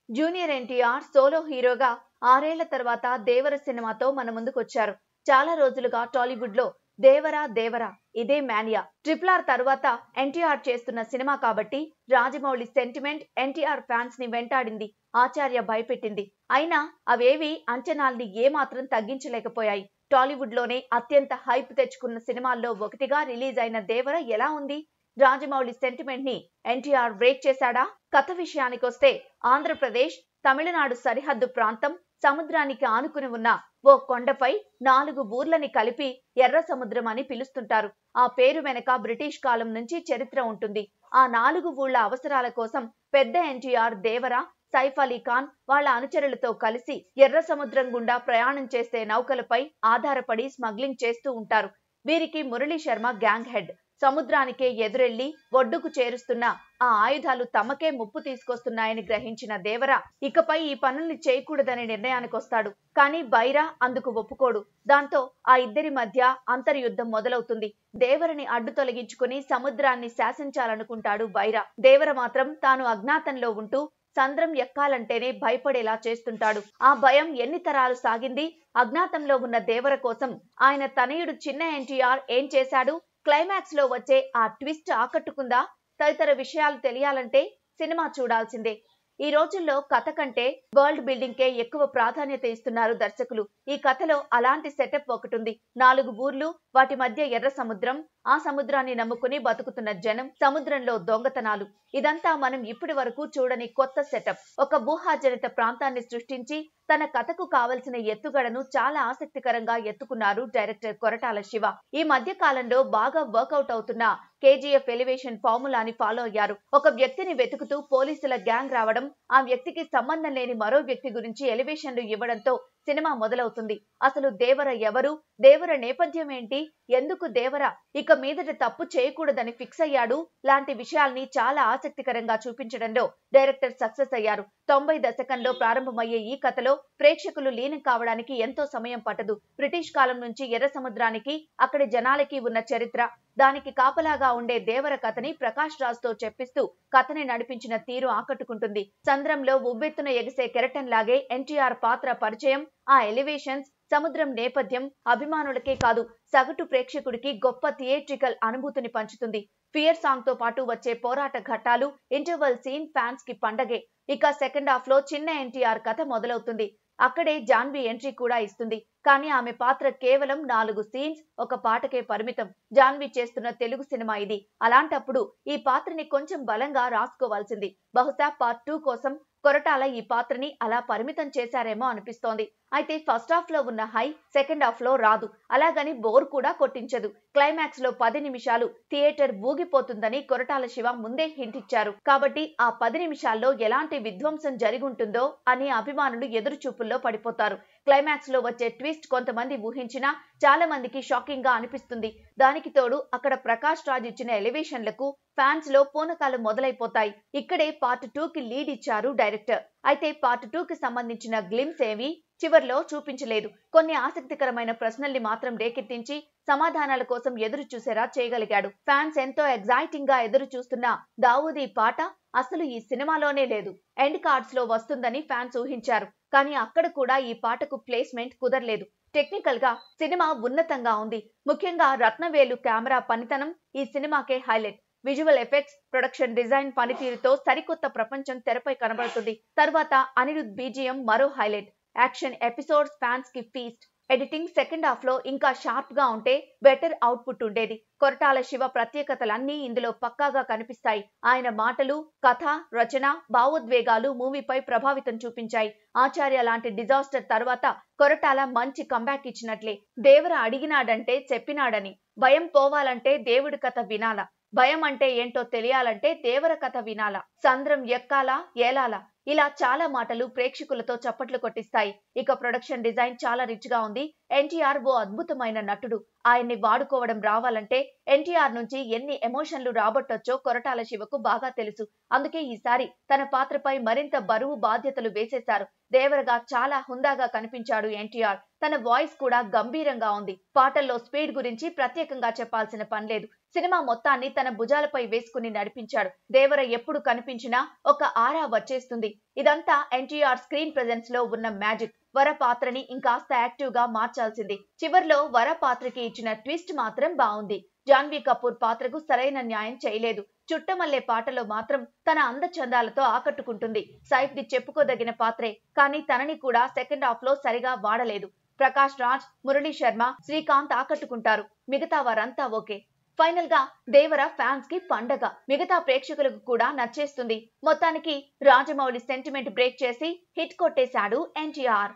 Junior NTR solo హీరోగా 6 ఏళ్ల తర్వాత దేవర సినిమాతో మన ముందుకొచ్చారు. చాలా రోజులుగా టాలీవుడ్ లో దేవరా ఇదే మానియా. RRR తర్వాత ఎన్టీఆర్ చేస్తున్న సినిమా కాబట్టి రాజమౌళి సెంటిమెంట్ ఎన్టీఆర్ ఫ్యాన్స్ ని వెంటాడింది, ఆచార్య భయపెట్టింది. అయినా అవేవి అంచనాల్ని ఏమాత్రం తగ్గించలేకపోయాయి. టాలీవుడ్ లోనే అత్యంత హైప్ తెచ్చుకున్న సినిమాల్లో ఒకటిగా రిలీజ్ అయిన దేవర ఎలా ఉంది? రాజమౌళి సెంటిమెంట్ ని ఎన్టీఆర్ బ్రేక్ చేశాడా? కథ విషయానికొస్తే ఆంధ్రప్రదేశ్ తమిళనాడు సరిహద్దు ప్రాంతం, సముద్రానికి ఆనుకుని ఉన్న ఓ కొండపై 4 ఊర్లని కలిపి ఎర్ర సముద్రం అని పిలుస్తుంటారు. ఆ పేరు వెనక బ్రిటిష్ కాలం నుంచి చరిత్ర ఉంటుంది. ఆ 4 ఊళ్ల అవసరాల కోసం పెద్ద ఎన్టీఆర్ దేవర, సైఫ్ అలీ ఖాన్ వాళ్ళ అనుచరులతో కలిసి ఎర్ర సముద్రం గుండా ప్రయాణం చేసే నౌకలపై ఆధారపడి స్మగ్లింగ్ చేస్తూ ఉంటారు. వీరికి మురళీ శర్మ గ్యాంగ్ హెడ్. సముద్రానికే ఎదురెళ్లి ఒడ్డుకు చేరుస్తున్న ఆ ఆయుధాలు తమకే ముప్పు తీసుకొస్తున్నాయని గ్రహించిన దేవర ఇకపై ఈ పనుల్ని చేయకూడదనే నిర్ణయానికొస్తాడు. కానీ బైరా అందుకు ఒప్పుకోడు. దాంతో ఆ ఇద్దరి మధ్య అంతర్యుద్ధం మొదలవుతుంది. దేవరని అడ్డు తొలగించుకుని సముద్రాన్ని శాసించాలనుకుంటాడు బైరా. దేవర మాత్రం తాను అజ్ఞాతంలో ఉంటూ సంద్రం ఎక్కాలంటేనే భయపడేలా చేస్తుంటాడు. ఆ భయం ఎన్ని తరాలు సాగింది? అజ్ఞాతంలో ఉన్న దేవర కోసం ఆయన తనయుడు చిన్న ఎన్టీఆర్ ఏం చేశాడు? క్లైమాక్స్ లో వచ్చే ఆ ట్విస్ట్ ఆకట్టుకుందా? తదితర విషయాలు తెలియాలంటే సినిమా చూడాల్సిందే. ఈ రోజుల్లో కథ కంటే వరల్డ్ బిల్డింగ్ కే ఎక్కువ ప్రాధాన్యత ఇస్తున్నారు దర్శకులు. ఈ కథలో అలాంటి సెటప్ ఒకటుంది. 4 ఊర్లు, వాటి మధ్య ఎర్ర సముద్రం, ఆ సముద్రాన్ని నమ్ముకుని బతుకుతున్న జనం, సముద్రంలో దొంగతనాలు. ఇదంతా మనం ఇప్పటి వరకు చూడని కొత్త సెటప్. ఒక ఊహాజనిత ప్రాంతాన్ని సృష్టించి తన కథకు కావలసిన ఎత్తుగడను చాలా ఆసక్తికరంగా ఎత్తుకున్నారు డైరెక్టర్ కొరటాల శివ. ఈ మధ్య కాలంలో బాగా వర్కౌట్ అవుతున్న KGF ఎలివేషన్ ఫార్ములాని ఫాలో అయ్యారు. ఒక వ్యక్తిని వెతుకుతూ పోలీసుల గ్యాంగ్ రావడం, ఆ వ్యక్తికి సంబంధం లేని మరో వ్యక్తి గురించి ఎలివేషన్లు ఇవ్వడంతో సినిమా మొదలవుతుంది. అసలు దేవర ఎవరు? దేవర నేపథ్యం ఏంటి? ఎందుకు దేవర ఇక మీదట తప్పు చేయకూడదని ఫిక్స్ అయ్యాడు? లాంటి విషయాల్ని చాలా ఆసక్తికరంగా చూపించడంలో డైరెక్టర్ సక్సెస్ అయ్యారు. 90 దశకంలో ప్రారంభమయ్యే ఈ కథలో ప్రేక్షకులు లీనం కావడానికి ఎంతో సమయం పట్టదు. బ్రిటిష్ కాలం నుంచి ఎర్ర సముద్రానికి, అక్కడి జనాలకి ఉన్న చరిత్ర, దానికి కాపలాగా ఉండే దేవర కథని ప్రకాష్ రాజ్ తో చెప్పిస్తూ కథని నడిపించిన తీరు ఆకట్టుకుంటుంది. సంద్రంలో ఉవ్వెత్తున ఎగిసే కెరటన్ లాగే ఎన్టీఆర్ పాత్ర పరిచయం, ఆ ఎలివేషన్స్, సముద్రం నేపథ్యం అభిమానులకే కాదు సగటు ప్రేక్షకుడికి గొప్ప థియేట్రికల్ అనుభూతిని పంచుతుంది. ఫియర్ సాంగ్ తో పాటు వచ్చే పోరాట ఘట్టాలు, ఇంటర్వల్ సీన్ ఫ్యాన్స్ కి పండగే. ఇక సెకండ్ హాఫ్ లో చిన్న ఎన్టీఆర్ కథ మొదలవుతుంది. అక్కడే జాన్వి ఎంట్రీ కూడా ఇస్తుంది. కానీ ఆమె పాత్ర కేవలం 4 సీన్స్, ఒక పాటకే పరిమితం. జాన్వి చేస్తున్న తెలుగు సినిమా ఇది. అలాంటప్పుడు ఈ పాత్రని కొంచెం బలంగా రాసుకోవాల్సింది. బహుశా పార్ట్ 2 కోసం కొరటాల ఈ పాత్రని అలా పరిమితం చేశారేమో అనిపిస్తోంది. అయితే ఫస్ట్ హాఫ్ లో ఉన్న హై సెకండ్ హాఫ్ లో రాదు. అలాగని బోర్ కూడా కొట్టించదు. క్లైమాక్స్ లో 10 నిమిషాలు థియేటర్ ఊగిపోతుందని కొరటాల శివ ముందే హింట్ ఇచ్చారు. కాబట్టి ఆ 10 నిమిషాల్లో ఎలాంటి విధ్వంసం జరిగుంటుందో అని అభిమానులు ఎదురు చూపుల్లో పడిపోతారు. క్లైమాక్స్ లో వచ్చే ట్విస్ట్ కొంతమంది ఊహించినా చాలా మందికి షాకింగ్ గా అనిపిస్తుంది. దానికి తోడు అక్కడ ప్రకాష్ రాజ్ ఇచ్చిన ఎలివేషన్లకు ఫ్యాన్స్ లో పూనకాలు మొదలైపోతాయి. ఇక్కడే పార్ట్ 2 కి లీడ్ ఇచ్చారు డైరెక్టర్. అయితే పార్ట్ 2 కి సంబంధించిన గ్లిమ్స్ ఏవి చివర్లో చూపించలేదు. కొన్ని ఆసక్తికరమైన ప్రశ్నల్ని మాత్రం రేకెత్తించి సమాధానాల కోసం ఎదురు చూసేలా చేయగలిగాడు. ఫ్యాన్స్ ఎంతో ఎగ్జైటింగ్ గా ఎదురు చూస్తున్న దావూదీ పాట అసలు ఈ సినిమాలోనే లేదు. ఎండ్ కార్డ్స్ లో వస్తుందని ఫ్యాన్స్ ఊహించారు. కానీ అక్కడ కూడా ఈ పాటకు ప్లేస్మెంట్ కుదరలేదు. టెక్నికల్ గా సినిమా ఉన్నతంగా ఉంది. ముఖ్యంగా రత్నవేలు కెమెరా పనితనం ఈ సినిమాకే highlight. Visual effects, production design పనితీరుతో సరికొత్త ప్రపంచం తెరపై కనబడుతుంది. తర్వాత అనిరుద్ BGM మరో హైలైట్. యాక్షన్ ఎపిసోడ్స్ ఫ్యాన్స్ కి ఫీస్ట్. ఎడిటింగ్ సెకండ్ హాఫ్ లో ఇంకా షార్ప్ గా ఉంటే బెటర్ అవుట్పుట్ ఉండేది. కొరటాల శివ ప్రత్యేకతలన్నీ ఇందులో పక్కాగా కనిపిస్తాయి. ఆయన మాటలు, కథ, రచన, భావోద్వేగాలు మూవీపై ప్రభావితం చూపించాయి. ఆచార్య లాంటి డిజాస్టర్ తర్వాత కొరటాల మంచి కంబ్యాక్ ఇచ్చినట్లే. దేవర అడిగినాడంటే చెప్పినాడని. భయం పోవాలంటే దేవుడి కథ వినాలా? భయం అంటే ఏంటో తెలియాలంటే దేవర కథ వినాలా? సంద్రం ఎక్కాలా, ఏలాలా? ఇలా చాలా మాటలు ప్రేక్షకులతో చప్పట్లు కొట్టిస్తాయి. ఇక ప్రొడక్షన్ డిజైన్ చాలా రిచ్ గా ఉంది. ఎన్టీఆర్ ఓ అద్భుతమైన నటుడు. ఆయన్ని వాడుకోవడం రావాలంటే ఎన్టీఆర్ నుంచి ఎన్ని ఎమోషన్లు రాబట్టొచ్చో కొరటాల శివకు బాగా తెలుసు. అందుకే ఈసారి తన పాత్రపై మరింత బరువు బాధ్యతలు వేసేశారు. దేవరగా చాలా హుందాగా కనిపించాడు ఎన్టీఆర్. తన వాయిస్ కూడా గంభీరంగా ఉంది. పాటల్లో స్పీడ్ గురించి ప్రత్యేకంగా చెప్పాల్సిన పనిలేదు. సినిమా మొత్తాన్ని తన భుజాలపై వేసుకుని నడిపించాడు. దేవర ఎప్పుడు కనిపించినా ఒక ఆరా వచ్చేస్తుంది. ఇదంతా ఎన్టీఆర్ స్క్రీన్ ప్రెజెన్స్ లో ఉన్న మ్యాజిక్. వర పాత్రని ఇంకాస్త యాక్టివ్ గా మార్చాల్సింది. చివర్లో వర పాత్రకి ఇచ్చిన ట్విస్ట్ మాత్రం బాగుంది. జాన్వీ కపూర్ పాత్రకు సరైన న్యాయం చేయలేదు. చుట్టమల్లే పాటలో మాత్రం తన అందచందాలతో ఆకట్టుకుంటుంది. సైఫ్ ది చెప్పుకోదగిన పాత్రే, కానీ తనని కూడా సెకండ్ హాఫ్ లో సరిగా వాడలేదు. ప్రకాష్ రాజ్, మురళీ శర్మ, శ్రీకాంత్ ఆకట్టుకుంటారు. మిగతా వారంతా ఓకే. ఫైనల్ గా దేవర ఫ్యాన్స్ కి పండగ. మిగతా ప్రేక్షకులకు కూడా నచ్చేస్తుంది. మొత్తానికి రాజమౌళి సెంటిమెంట్ బ్రేక్ చేసి హిట్ కొట్టేశాడు ఎన్టీఆర్.